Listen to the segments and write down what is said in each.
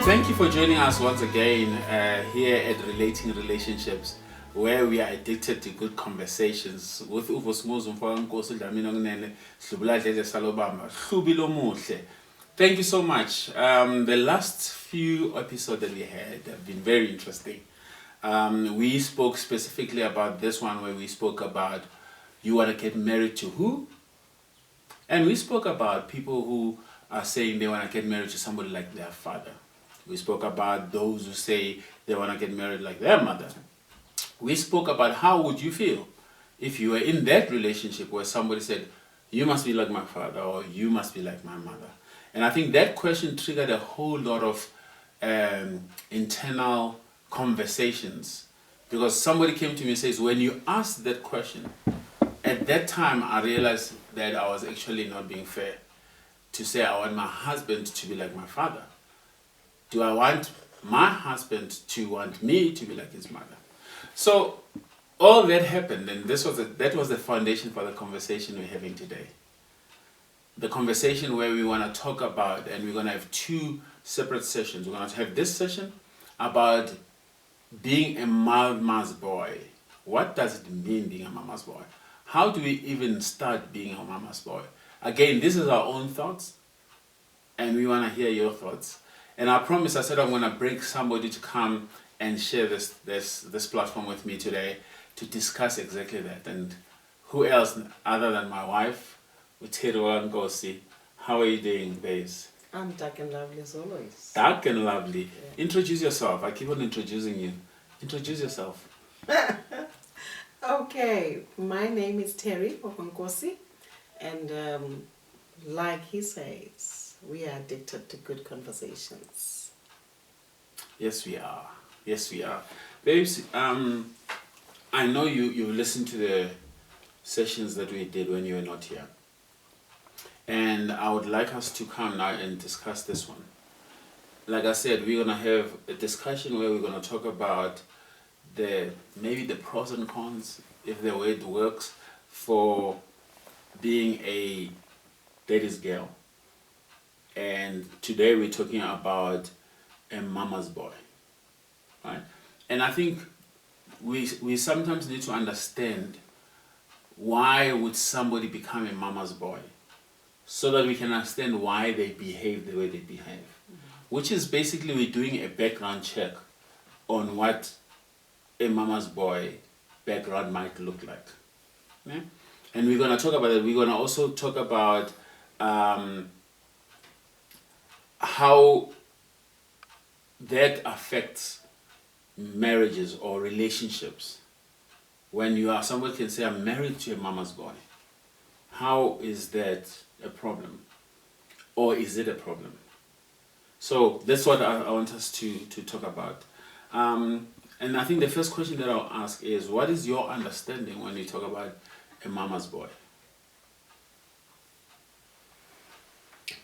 Thank you for joining us once again here at Relating Relationships, where we are addicted to good conversations with Uvosmuzo Mfwankosi Dlamini Ongnene Hlubula Dlele Salobamba Hlubilo Muhle. Thank you so much. The last few episodes that we had have been very interesting. We spoke specifically about this one where we spoke about you want to get married to who? And we spoke about people who are saying they want to get married to somebody like their father. We spoke about those who say they want to get married like their mother. We spoke about how would you feel if you were in that relationship where somebody said, you must be like my father or you must be like my mother. And I think that question triggered a whole lot of internal conversations, because somebody came to me and says, when you asked that question, at that time I realized that I was actually not being fair to say I want my husband to be like my father. Do I want my husband to want me to be like his mother? So all that happened, and that was the foundation for the conversation we're having today. The conversation where we want to talk about, and we're going to have two separate sessions. We're going to have this session about being a mama's boy. What does it mean being a mama's boy? How do we even start being a mama's boy? Again, this is our own thoughts, and we want to hear your thoughts. And I promise, I said I'm going to bring somebody to come and share this platform with me today to discuss exactly that. And who else other than my wife, Uthero Ngosi? How are you doing, babes? I'm dark and lovely as always. Dark and lovely. Yeah. Introduce yourself. I keep on introducing you. Introduce yourself. Okay, my name is Terry Ngosi, and like he says, we are addicted to good conversations. Yes, we are. Yes, we are. Babes, I know you listened to the sessions that we did when you were not here. And I would like us to come now and discuss this one. Like I said, we're going to have a discussion where we're going to talk about maybe the pros and cons, if the way it works, for being a daddy's girl. And today we're talking about a mama's boy, right? And I think we sometimes need to understand why would somebody become a mama's boy, so that we can understand why they behave the way they behave. Mm-hmm. Which is basically we're doing a background check on what a mama's boy background might look like. Okay? And we're going to talk about it. We're going to also talk about how that affects marriages or relationships. When somebody can say, I'm married to a mama's boy. How is that a problem? Or is it a problem? So that's what I want us to talk about. And I think the first question that I'll ask is, what is your understanding when you talk about a mama's boy?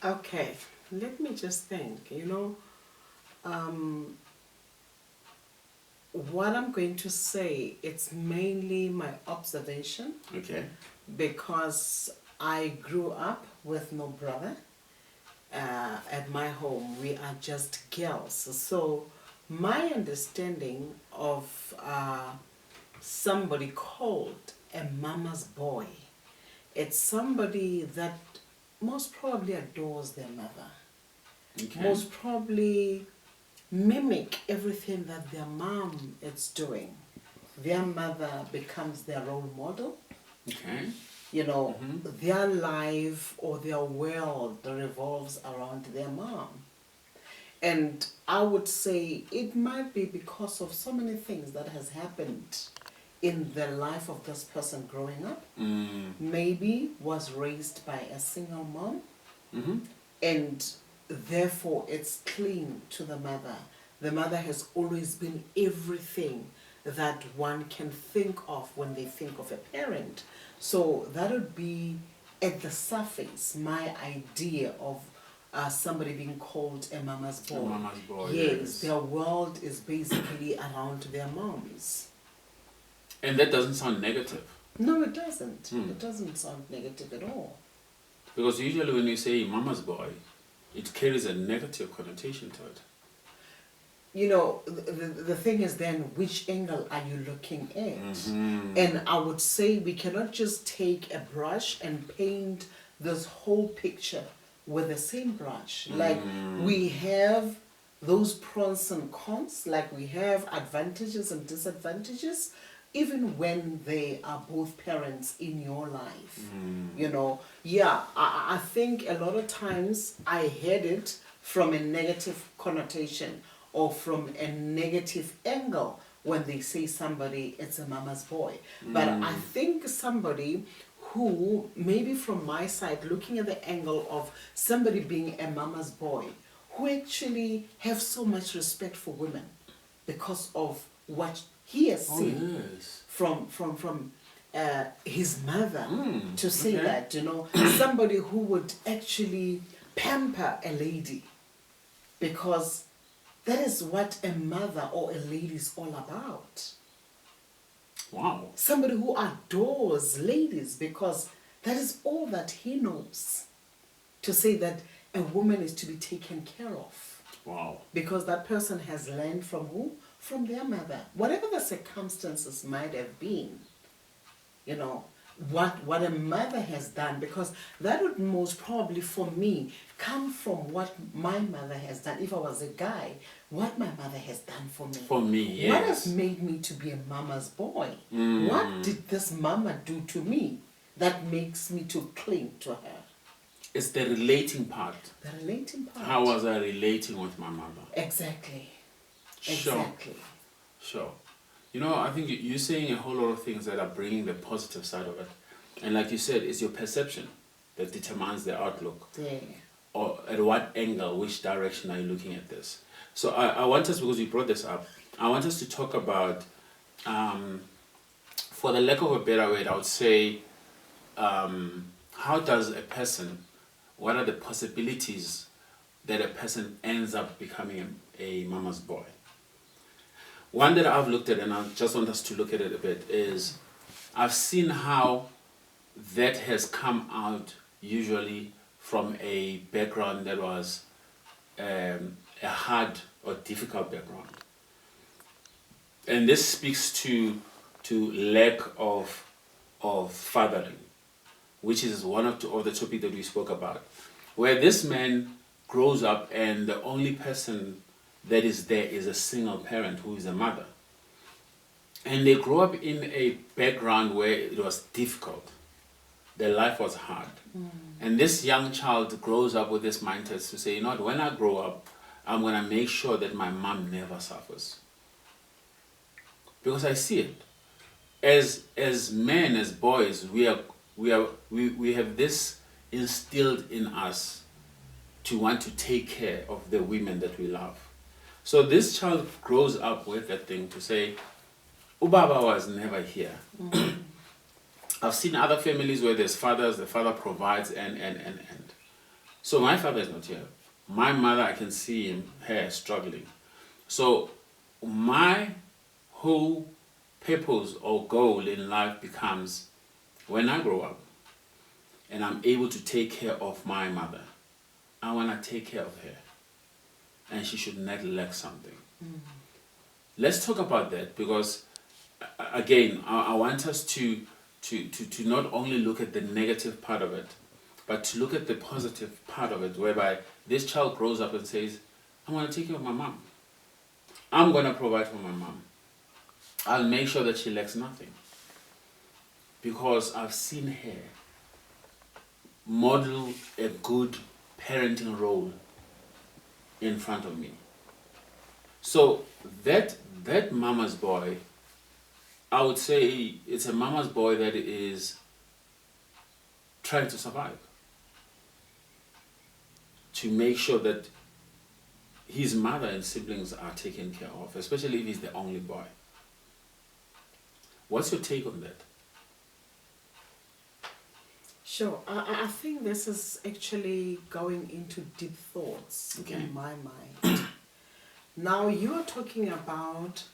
Okay, let me just think. What I'm going to say, it's mainly my observation. Okay. Because I grew up with no brother. At my home, we are just girls. So my understanding of somebody called a mama's boy, it's somebody that most probably adores their mother. Okay. Most probably mimic everything that their mom is doing. Their mother becomes their role model. Okay. Their life or their world revolves around their mom. And I would say it might be because of so many things that has happened in the life of this person growing up. Maybe was raised by a single mom. Mm-hmm. And therefore it's cling to the mother. The mother has always been everything that one can think of when they think of a parent. So that would be, at the surface, my idea of somebody being called a mama's boy. A mama's boy. Yes, their world is basically around their moms. And that doesn't sound negative. No, it doesn't. It doesn't sound negative at all. Because usually when you say mama's boy, it carries a negative connotation to it. You know, the thing is then, which angle are you looking at? And I would say we cannot just take a brush and paint this whole picture with the same brush. Like, we have those pros and cons, like we have advantages and disadvantages, even when they are both parents in your life. You know, yeah, I think a lot of times I heard it from a negative connotation or from a negative angle when they say somebody it's a mama's boy. But I think somebody who, maybe from my side, looking at the angle of somebody being a mama's boy, who actually have so much respect for women because of what he has seen from his mother, to say that, you know, somebody who would actually pamper a lady, because that is what a mother or a lady is all about. Wow. Somebody who adores ladies, because that is all that he knows. To say that a woman is to be taken care of. Wow. Because that person has learned from who? From their mother. Whatever the circumstances might have been, you know, what a mother has done, because that would most probably for me come from what my mother has done. If I was a guy, what my mother has done for me. For me, yes. What has made me to be a mama's boy? What did this mama do to me that makes me to cling to her? It's the relating part. The relating part. How was I relating with my mother? Exactly. Sure. Exactly. Sure. You know, I think you're saying a whole lot of things that are bringing the positive side of it. And like you said, it's your perception that determines the outlook. Yeah. Or at what angle, which direction are you looking at this? So I want us, because you brought this up, I want us to talk about, for the lack of a better word, I would say, how does a person, what are the possibilities that a person ends up becoming a mama's boy? One that I've looked at, and I just want us to look at it a bit, is I've seen how that has come out usually from a background that was a hard or difficult background. And this speaks to lack of fathering, which is one of the topic that we spoke about, where this man grows up and the only person that is there is a single parent who is a mother. And they grow up in a background where it was difficult. Their life was hard. And this young child grows up with this mindset to say, you know what, when I grow up, I'm going to make sure that my mom never suffers. Because I see it. As men, as boys, we have this instilled in us to want to take care of the women that we love. So this child grows up with that thing to say, Ubaba was never here. I've seen other families where there's fathers, the father provides, and. So my father is not here. My mother, I can see her struggling. So my whole purpose or goal in life becomes, when I grow up and I'm able to take care of my mother, I want to take care of her. And she should not lack something. Let's talk about that, because again, I want us to not only look at the negative part of it, but to look at the positive part of it, whereby this child grows up and says, I'm going to take care of my mom. I'm going to provide for my mom. I'll make sure that she lacks nothing. Because I've seen her model a good parenting role in front of me. So that mama's boy, I would say it's a mama's boy that is trying to survive, to make sure that his mother and siblings are taken care of, especially if he's the only boy. What's your take on that? Sure. I think this is actually going into deep thoughts in my mind. Now, you are talking about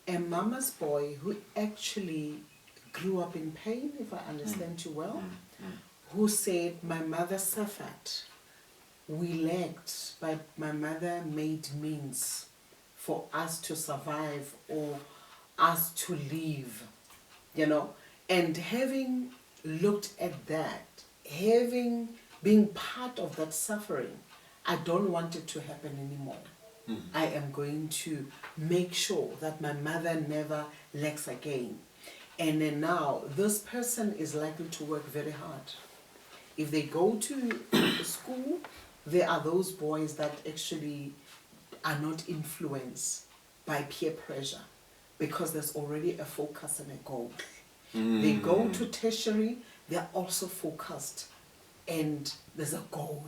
a mama's boy who actually grew up in pain, if I understand you well, who said, my mother suffered, we lacked, but my mother made means for us to survive or us to live, you know. And having looked at that, having been part of that suffering, I don't want it to happen anymore. I am going to make sure that my mother never lacks again. And then now, this person is likely to work very hard. If they go to school, there are those boys that actually are not influenced by peer pressure because there's already a focus and a goal. They go to tertiary, they're also focused and there's a goal.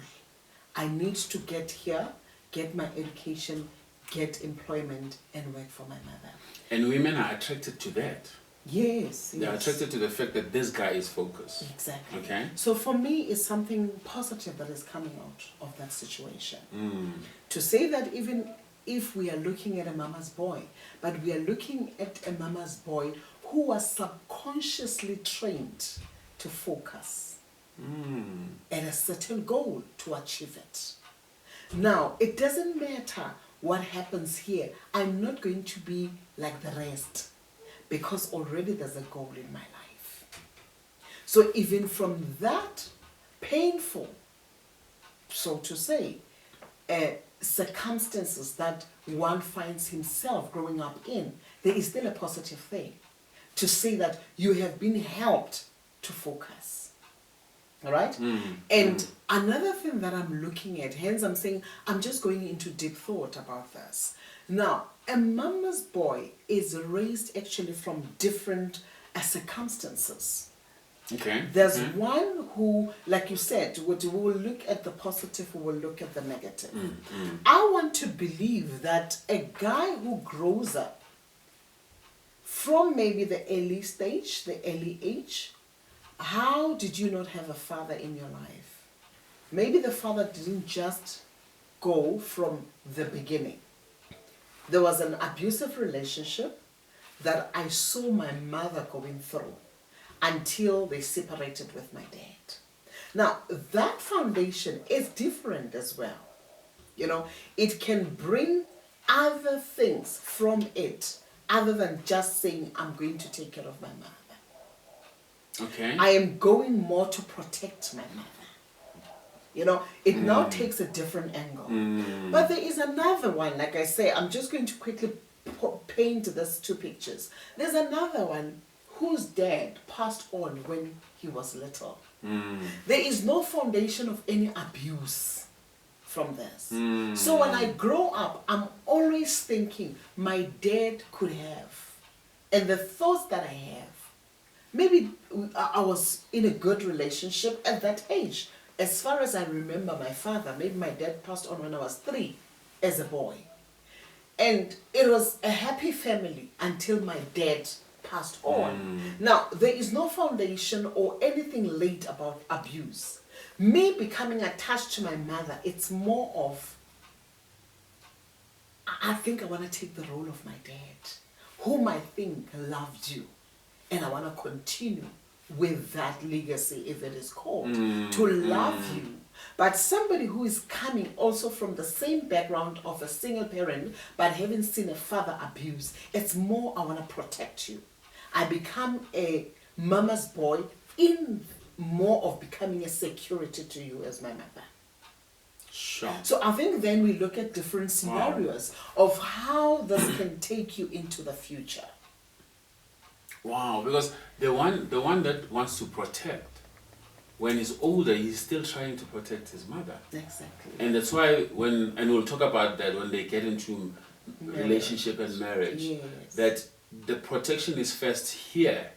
I need to get here, get my education, get employment and work for my mother. And women are attracted to that. Yes. They're attracted to the fact that this guy is focused. Exactly. Okay. So for me, it's something positive that is coming out of that situation. To say that even if we are looking at a mama's boy, but we are looking at a mama's boy who was subconsciously trained to focus at a certain goal to achieve it. Now, it doesn't matter what happens here. I'm not going to be like the rest because already there's a goal in my life. So even from that painful, so to say, circumstances that one finds himself growing up in, there is still a positive thing to say that you have been helped to focus. All right? And another thing that I'm looking at, hence I'm saying I'm just going into deep thought about this. Now, a mama's boy is raised actually from different circumstances. Okay. There's one who, like you said, we will look at the positive, we will look at the negative. I want to believe that a guy who grows up from maybe the early stage, the early age, how did you not have a father in your life? Maybe the father didn't just go from the beginning. There was an abusive relationship that I saw my mother going through until they separated with my dad. Now, that foundation is different as well. You know, it can bring other things from it other than just saying, I'm going to take care of my mother. Okay. I am going more to protect my mother. You know, it now takes a different angle. But there is another one, like I say, I'm just going to quickly paint these two pictures. There's another one whose dad passed on when he was little. There is no foundation of any abuse from this. So when I grow up, I'm always thinking my dad could have. And the thoughts that I have, maybe I was in a good relationship at that age. As far as I remember my father, maybe my dad passed on when I was 3 as a boy. And it was a happy family until my dad passed on. Now, there is no foundation or anything laid about abuse. Me becoming attached to my mother, it's more of, I think I want to take the role of my dad, whom I think loved you. And I want to continue with that legacy, if it is called, to love you. But somebody who is coming also from the same background of a single parent, but having seen a father abuse, it's more, I want to protect you. I become a mama's boy in more of becoming a security to you as my mother. Sure. So I think then we look at different scenarios of how this can take you into the future. Wow, because the one that wants to protect, when he's older, he's still trying to protect his mother. Exactly. And that's why and we'll talk about that when they get into relationship and marriage, Yes. that the protection is first here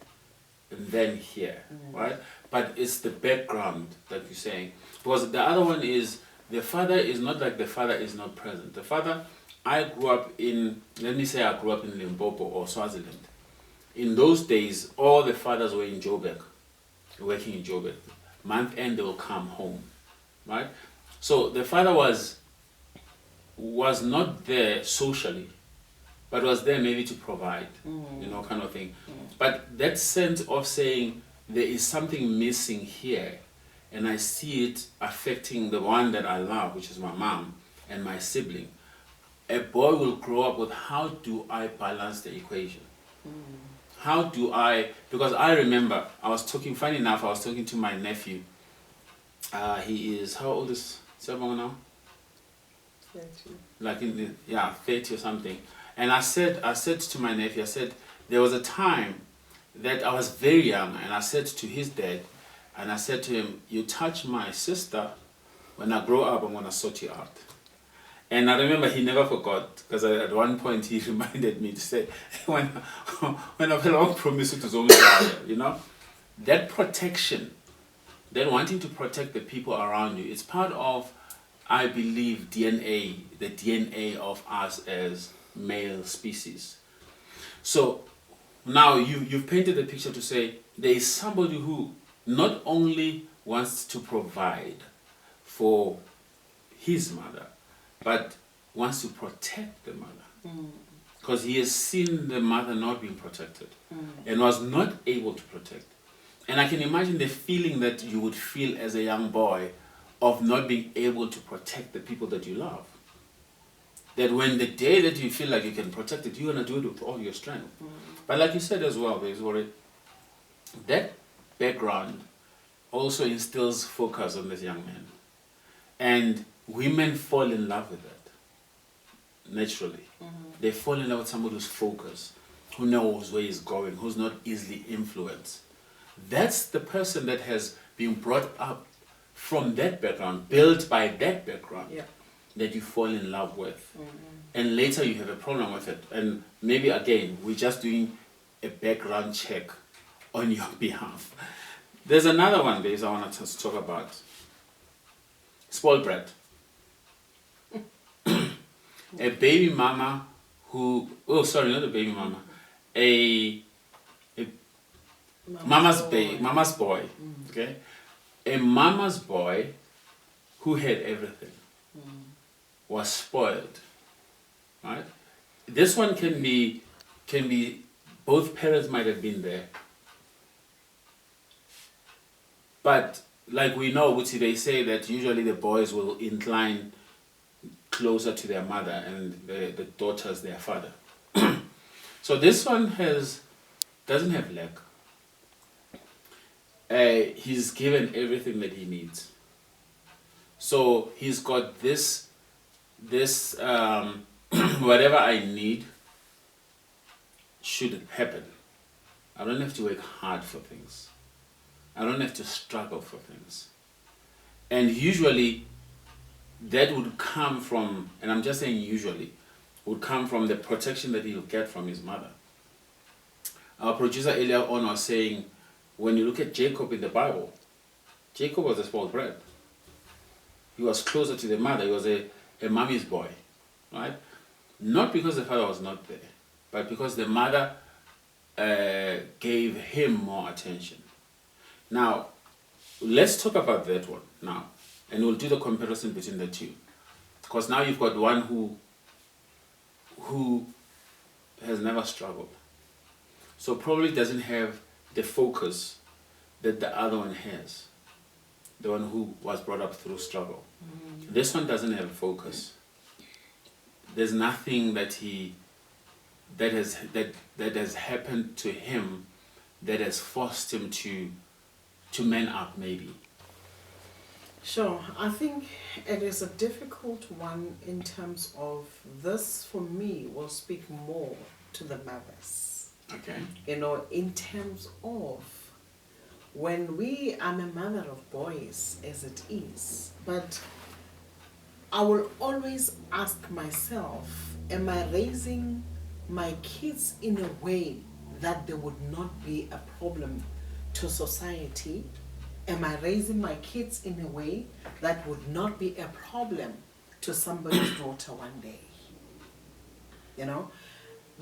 and then here, right? But it's the background that you're saying. Because the other one is, the father is not like the father is not present. The father, I grew up in, let me say I grew up in Limpopo or Swaziland. In those days, all the fathers were in Joburg, working in Joburg. Month end, they will come home, right? So the father was not there socially, but was there maybe to provide, you know, kind of thing. But that sense of saying there is something missing here, and I see it affecting the one that I love, which is my mom and my sibling. A boy will grow up with, how do I balance the equation? How do I, because I remember funny enough, I was talking to my nephew. He is, how old is Sebongo now? 30. Like 30 or something. And I said to my nephew, I said, there was a time that I was very young, and I said to his dad, and I said to him, you touch my sister, when I grow up, I'm going to sort you out. And I remember he never forgot, because at one point he reminded me to say, when I belong promise to Zomba, you know, that protection, that wanting to protect the people around you, it's part of, I believe, the DNA of us as male species. So now you've painted the picture to say there is somebody who not only wants to provide for his mother, but wants to protect the mother. Because he has seen the mother not being protected and was not able to protect. And I can imagine the feeling that you would feel as a young boy of not being able to protect the people that you love. That when the day that you feel like you can protect it, you're going to do it with all your strength. But like you said as well, that background also instills focus on this young man. And women fall in love with that, naturally. They fall in love with somebody who's focused, who knows where he's going, who's not easily influenced. That's the person that has been brought up from that background, built by that background, that you fall in love with. And later you have a problem with it. And maybe again, we're just doing a background check on your behalf. There's another one, Dave, I want to talk about. Spoiled brat. A baby mama who, not a baby mama, a mama's boy, okay? A mama's boy who had everything was spoiled, right? This one can be, both parents might have been there. But like we know, they say that usually the boys will incline closer to their mother and the daughters their father. So this one doesn't have lack. He's given everything that he needs. So he's got this whatever I need should happen. I don't have to work hard for things. I don't have to struggle for things. And usually that would come from, and I'm just saying usually, would come from the protection that he'll get from his mother. Our producer earlier on was saying, when you look at Jacob in the Bible, Jacob was a spoiled brat. He was closer to the mother. He was a mommy's boy, right? Not because the father was not there, but because the mother gave him more attention. Now, let's talk about that one now, and we'll do the comparison between the two. Because now you've got one who has never struggled. So probably doesn't have the focus that the other one has. The one who was brought up through struggle. This one doesn't have a focus. There's nothing that has happened to him that has forced him to man up, maybe. Sure, I think it is a difficult one in terms of this, for me, will speak more to the mothers. Okay. You know, in terms of when I'm a mother of boys as it is, but I will always ask myself, am I raising my kids in a way that they would not be a problem to society? Am I raising my kids in a way that would not be a problem to somebody's daughter one day? You know?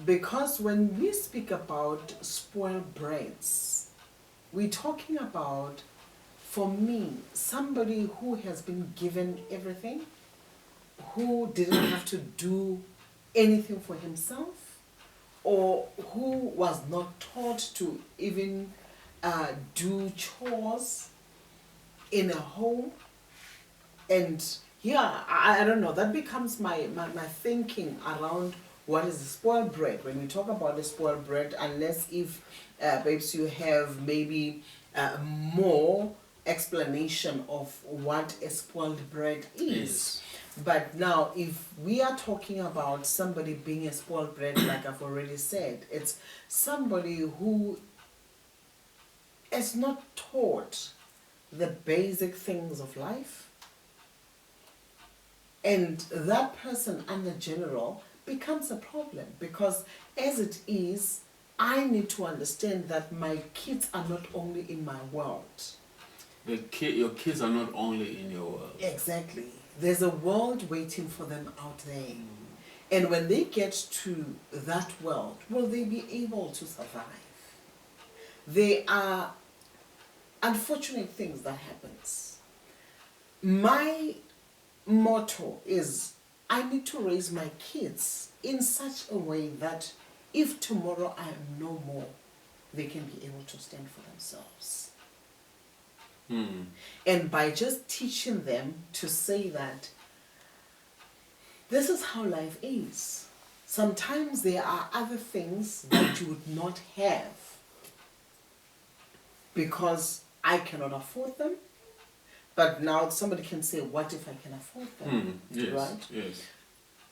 Because when we speak about spoiled brats, we're talking about, for me, somebody who has been given everything, who didn't have to do anything for himself, or who was not taught to even do chores in a home. And yeah, I don't know, that becomes my thinking around what is the spoiled bread. When we talk about the spoiled bread, unless if babes you have maybe more explanation of what a spoiled bread is. But now, if we are talking about somebody being a spoiled bread, like I've already said, it's somebody who is not taught the basic things of life. And that person, under general, becomes a problem, because as it is, I need to understand that my kids are not only in my world. Your kids are not only in your world. Exactly. There's a world waiting for them out there. And when they get to that world, will they be able to survive? There are unfortunate things that happens. My motto is, I need to raise my kids in such a way that if tomorrow I am no more, they can be able to stand for themselves. And by just teaching them to say that this is how life is. Sometimes there are other things that you would not have because I cannot afford them. But now somebody can say, what if I can afford them? Yes, right? yes.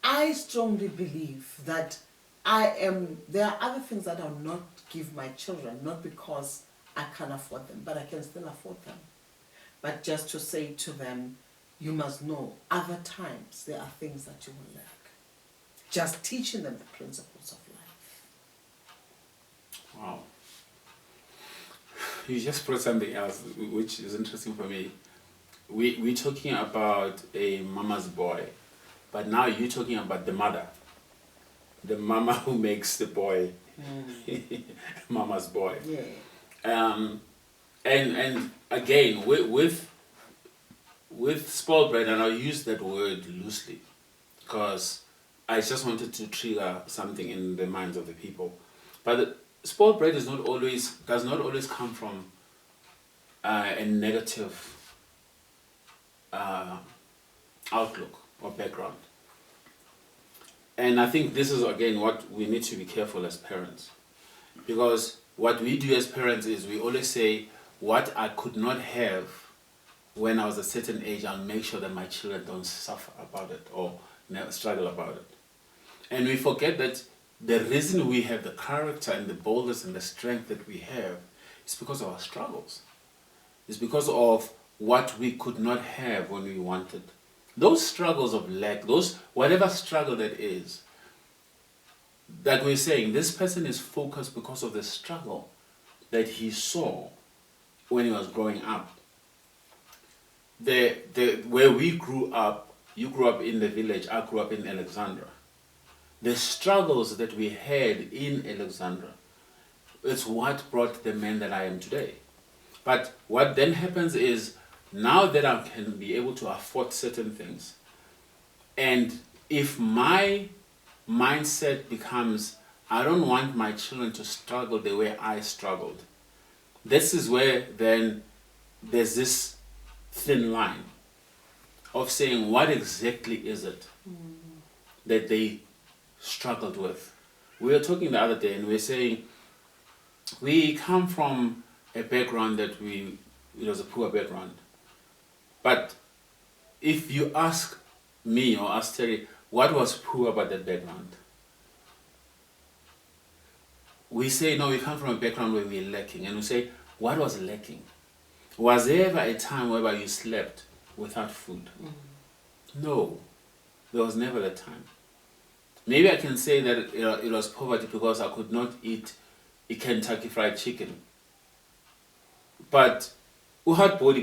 I strongly believe that there are other things that I'll not give my children, not because I can't afford them, but I can still afford them. But just to say to them, you must know, other times there are things that you will lack. Just teaching them the principles of life. Wow. You just brought something else, which is interesting for me. We're talking about a mama's boy, but now you're talking about the mother. The mama who makes the boy mama's boy. Yeah. And again, with spoiled bread, and I'll use that word loosely, because I just wanted to trigger something in the minds of the people. But spoiled bread does not always come from a negative outlook or background. And I think this is again what we need to be careful as parents, because what we do as parents is we always say, what I could not have when I was a certain age, I'll make sure that my children don't suffer about it or struggle about it. And we forget that the reason we have the character and the boldness and the strength that we have is because of our struggles. It's because of what we could not have when we wanted. Those struggles of lack, whatever struggle that is, like we're saying, this person is focused because of the struggle that he saw when he was growing up. Where we grew up, you grew up in the village, I grew up in Alexandra. The struggles that we had in Alexandra, it's what brought the man that I am today. But what then happens is, now that I can be able to afford certain things, and if my mindset becomes, I don't want my children to struggle the way I struggled, this is where then there's this thin line of saying, what exactly is it that they struggled with? We were talking the other day and we were saying, we come from a background that it was a poor background. But if you ask me or ask Terry, what was poor about that background? We say, no, we come from a background where we're lacking. And we say, what was lacking? Was there ever a time whereby you slept without food? No, there was never that time. Maybe I can say that it was poverty because I could not eat a Kentucky Fried Chicken. But hard body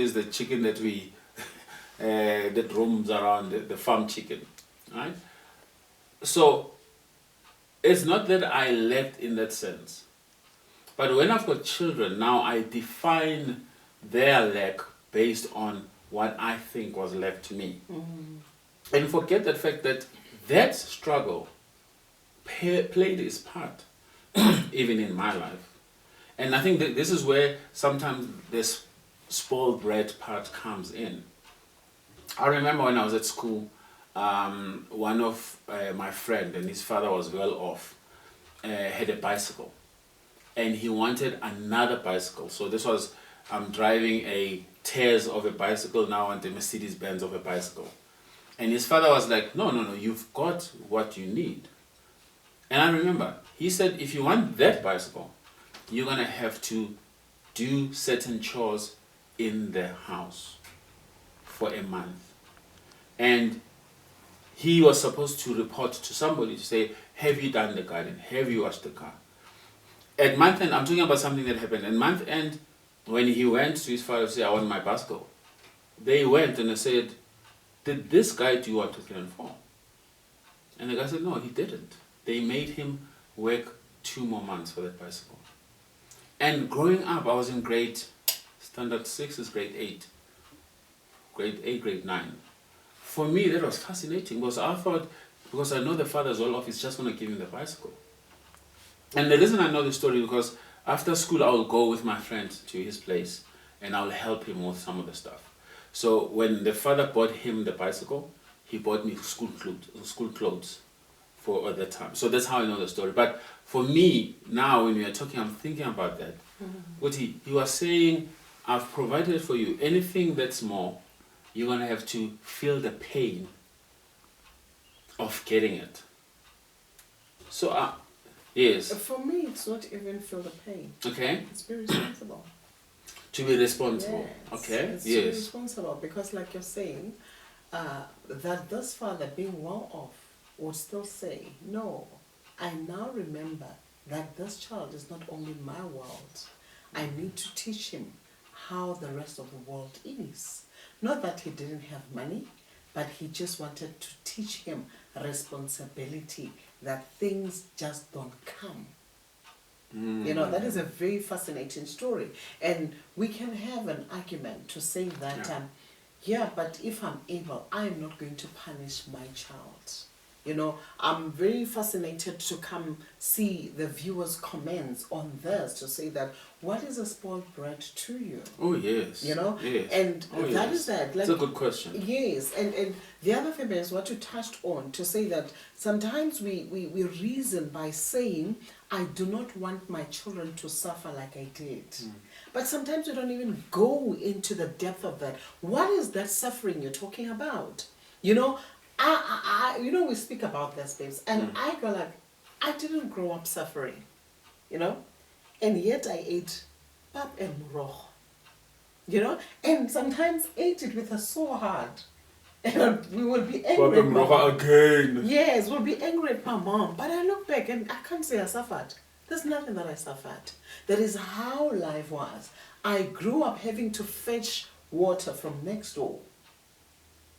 is the chicken that we that roams around, the farm chicken, right? So it's not that I lacked in that sense, but when I've got children now, I define their lack based on what I think was left to me, and forget the fact that that struggle played its part, even in my life. And I think that this is where sometimes this spoiled brat part comes in. I remember when I was at school, one of my friend, and his father was well off, had a bicycle, and he wanted another bicycle. So this was, I'm driving a Tears of a bicycle, now and the Mercedes Benz of a bicycle. And his father was like, no, you've got what you need. And I remember, he said, if you want that bicycle, you're going to have to do certain chores in the house for a month. And he was supposed to report to somebody to say, have you done the garden? Have you washed the car? At month end, I'm talking about something that happened. At month end, when he went to his father to say, I want my bicycle, they went and they said, did this guy do 1, 2, 3, and 4? And the guy said, no, he didn't. They made him work 2 more months for that bicycle. And growing up, I was in standard 6 is grade 8. Grade 8, grade 9. For me, that was fascinating because I thought, because I know the father's well off, he's just going to give him the bicycle. And the reason I know the story because after school, I will go with my friend to his place and I'll help him with some of the stuff. So when the father bought him the bicycle, he bought me school clothes for at that time. So that's how I know the story. But for me, now when we are talking, I'm thinking about that. What he was saying, I've provided for you. Anything that's more, you're going to have to feel the pain of getting it. So, yes. For me, it's not even feel the pain. Okay. It's be responsible. To be responsible. Yes. Okay. It's to be responsible because, like you're saying, that this father being well off would still say, no, I now remember that this child is not only my world. I need to teach him how the rest of the world is. Not that he didn't have money, but he just wanted to teach him responsibility, that things just don't come. You know, that is a very fascinating story. And we can have an argument to say that, yeah, but if I'm able, I'm not going to punish my child. You know, I'm very fascinated to come see the viewers' comments on this to say that, what is a spoiled brat to you? Oh, yes. You know? Yes. And that is that. Like, it's a good question. Yes. And the other thing is what you touched on, to say that sometimes we reason by saying, I do not want my children to suffer like I did. But sometimes we don't even go into the depth of that. What is that suffering you're talking about? You know, you know, we speak about this, babes, and I go like, I didn't grow up suffering, you know, and yet I ate pap and murok, you know, and sometimes ate it with a sore heart, and we will be angry. Pap and murok again. Yes, we'll be angry at my mom, but I look back and I can't say I suffered. There's nothing that I suffered. That is how life was. I grew up having to fetch water from next door,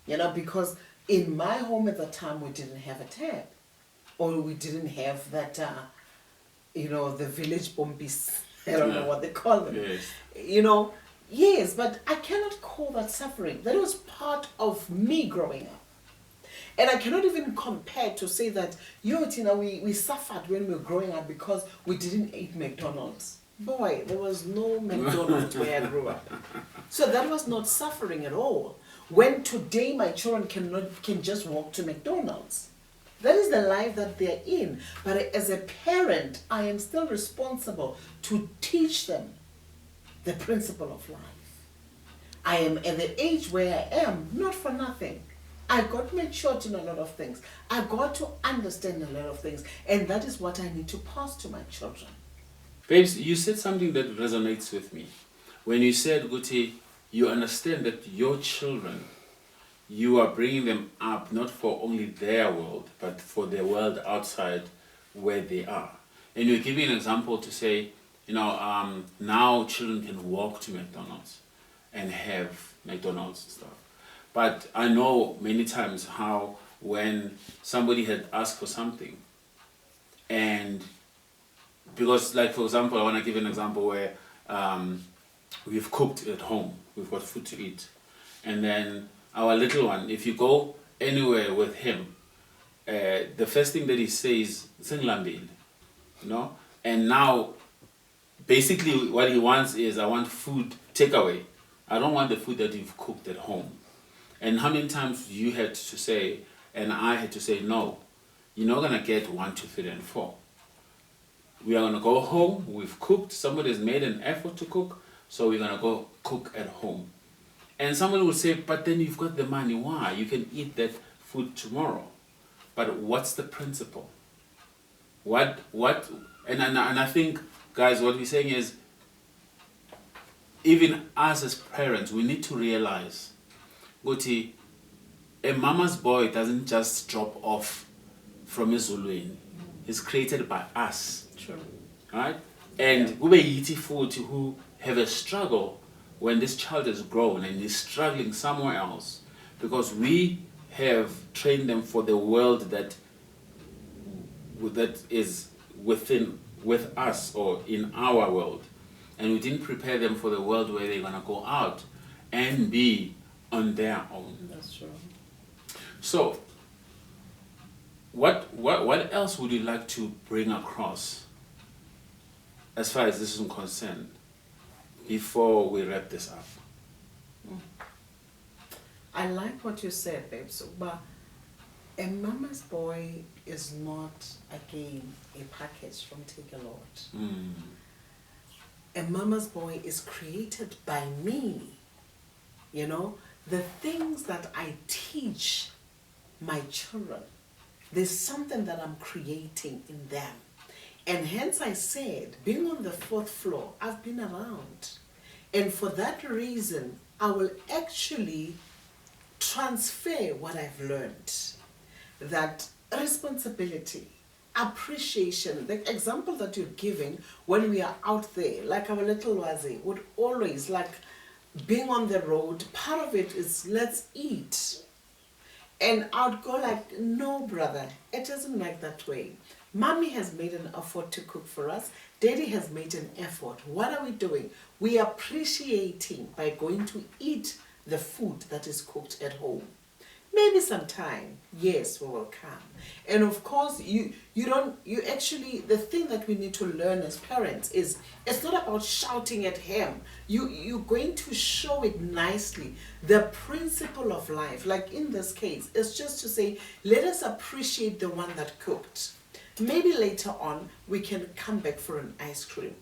you know, because in my home at the time, we didn't have a tap, or we didn't have that, you know, the village bombis. I don't know what they call them. Yes. You know, yes, but I cannot call that suffering. That was part of me growing up. And I cannot even compare to say that, Tina, we suffered when we were growing up because we didn't eat McDonald's. Boy, there was no McDonald's where I grew up. So that was not suffering at all. When today my children can just walk to McDonald's. That is the life that they're in. But as a parent, I am still responsible to teach them the principle of life. I am at the age where I am, not for nothing. I got matured in a lot of things. I got to understand a lot of things. And that is what I need to pass to my children. Babes, you said something that resonates with me. When you said, Guti, you understand that your children, you are bringing them up not for only their world, but for the world outside where they are. And you're giving an example to say, you know, now children can walk to McDonald's and have McDonald's and stuff. But I know many times how when somebody had asked for something, and because, like, for example, I want to give an example where we've cooked at home, we've got food to eat, and then our little one, if you go anywhere with him, the first thing that he says, "Sengilambile," you know, and now basically what he wants is, I want food takeaway. I don't want the food that you've cooked at home. And how many times you had to say, and I had to say, no, you're not gonna get 1, 2, 3, and 4. We are gonna go home. We've cooked. Somebody's made an effort to cook, so we're gonna go cook at home. And someone will say, but then you've got the money. Why? You can eat that food tomorrow. But what's the principle? And I think, guys, what we're saying is, even us as parents, we need to realize, Guti, a mama's boy doesn't just drop off from Zuluin. He's created by us. True. Right? And we yiti futhi who have a struggle when this child is grown and is struggling somewhere else, because we have trained them for the world that is with us or in our world, and we didn't prepare them for the world where they're gonna go out and be on their own. That's true. So, what else would you like to bring across as far as this is concerned before we wrap this up? I like what you said, babes, but a mama's boy is not, again, a package from Take a Lot. A mama's boy is created by me. You know, the things that I teach my children, there's something that I'm creating in them. And hence I said, being on the 4th floor, I've been around. And for that reason, I will actually transfer what I've learned. That responsibility, appreciation, the example that you're giving when we are out there, like our little Wazi would always, like being on the road, part of it is let's eat. And I'd go like, no brother, it isn't like that way. Mommy has made an effort to cook for us. Daddy has made an effort. What are we doing? We are appreciating by going to eat the food that is cooked at home. Maybe sometime, yes, we will come. And of course, you actually, the thing that we need to learn as parents is, it's not about shouting at him. You're going to show it nicely. The principle of life, like in this case, is just to say, let us appreciate the one that cooked. Maybe later on, we can come back for an ice cream.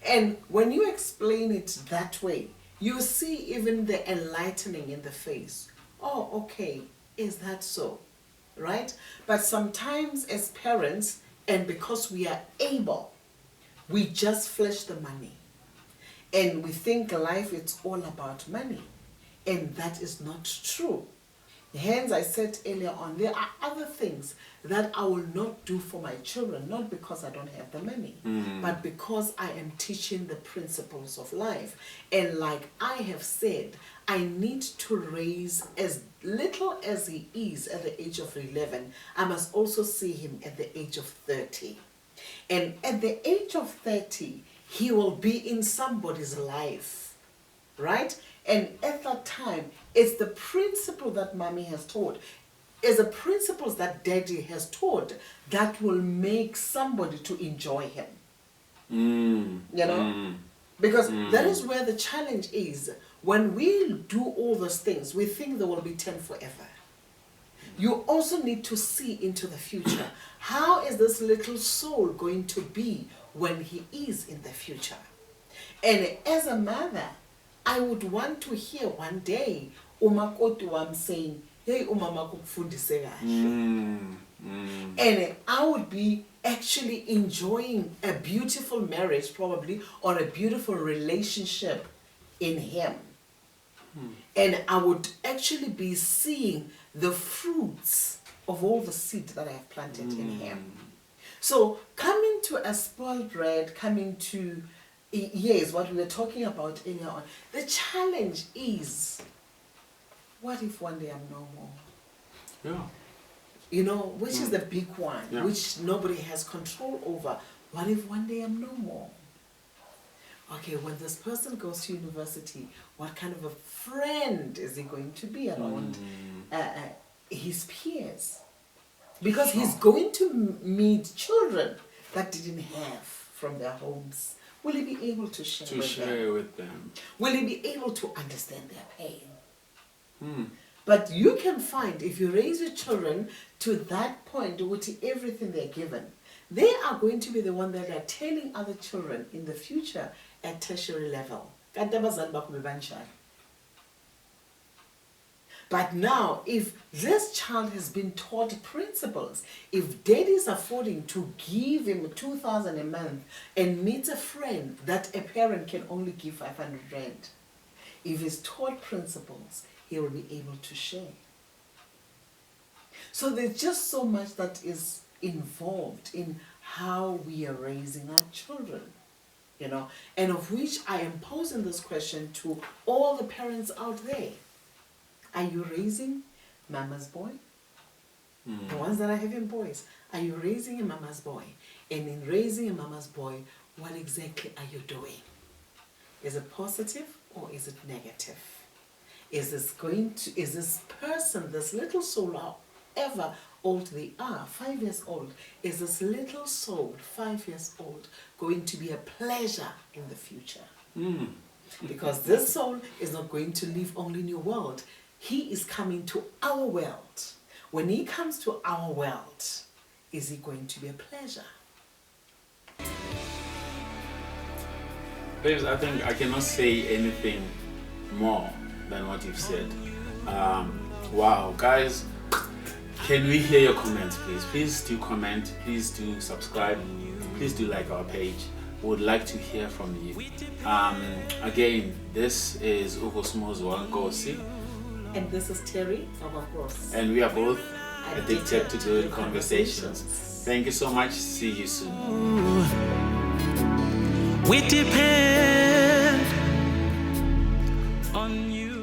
And when you explain it that way, you see even the enlightening in the face. Oh, okay, is that so? Right? But sometimes as parents, and because we are able, we just flash the money. And we think life is all about money. And that is not true. Hence, I said earlier on, there are other things that I will not do for my children, not because I don't have the money, but because I am teaching the principles of life. And like I have said, I need to raise as little as he is at the age of 11. I must also see him at the age of 30. And at the age of 30, he will be in somebody's life, right? And at that time, it's the principle that mommy has taught, it's the principles that daddy has taught that will make somebody to enjoy him. You know? Because that is where the challenge is. When we do all those things, we think there will be 10 forever. You also need to see into the future. How is this little soul going to be when he is in the future? And as a mother, I would want to hear one day umakoti wam saying, hey, umama kukufundise kahle. And I would be actually enjoying a beautiful marriage probably, or a beautiful relationship in him. And I would actually be seeing the fruits of all the seed that I have planted in him. So coming to a spoiled brat, coming to, yes, what we were talking about earlier on, the challenge is, what if one day I'm no more? Yeah. You know, which is the big one, Yeah. which nobody has control over. What if one day I'm no more? Okay, when this person goes to university, what kind of a friend is he going to be around his peers? Because he's going to meet children that didn't have from their homes. Will he be able to share with them? Will he be able to understand their pain? But you can find, if you raise your children to that point with everything they're given, they are going to be the one that are telling other children in the future at tertiary level. But now, if this child has been taught principles, if daddy is affording to give him 2,000 a month and meets a friend that a parent can only give 500 rand, if he's taught principles, he will be able to share. So there's just so much that is involved in how we are raising our children, you know, and of which I am posing this question to all the parents out there. Are you raising mama's boy? The ones that are having boys. Are you raising a mama's boy? And in raising a mama's boy, what exactly are you doing? Is it positive or is it negative? Is this person, this little soul, however old they are, 5 years old, is this little soul, 5 years old, going to be a pleasure in the future? Because this soul is not going to live only in your world. He is coming to our world. When he comes to our world, is he going to be a pleasure? Babes, I think I cannot say anything more than what you've said. Wow, guys, can we hear your comments, please? Please do comment, please do subscribe, please do like our page. We would like to hear from you. Again, this is Ugosmo's Wankosi. And this is Terry Cross. And we are both addicted to good conversations. Thank you so much. See you soon. We depend on you.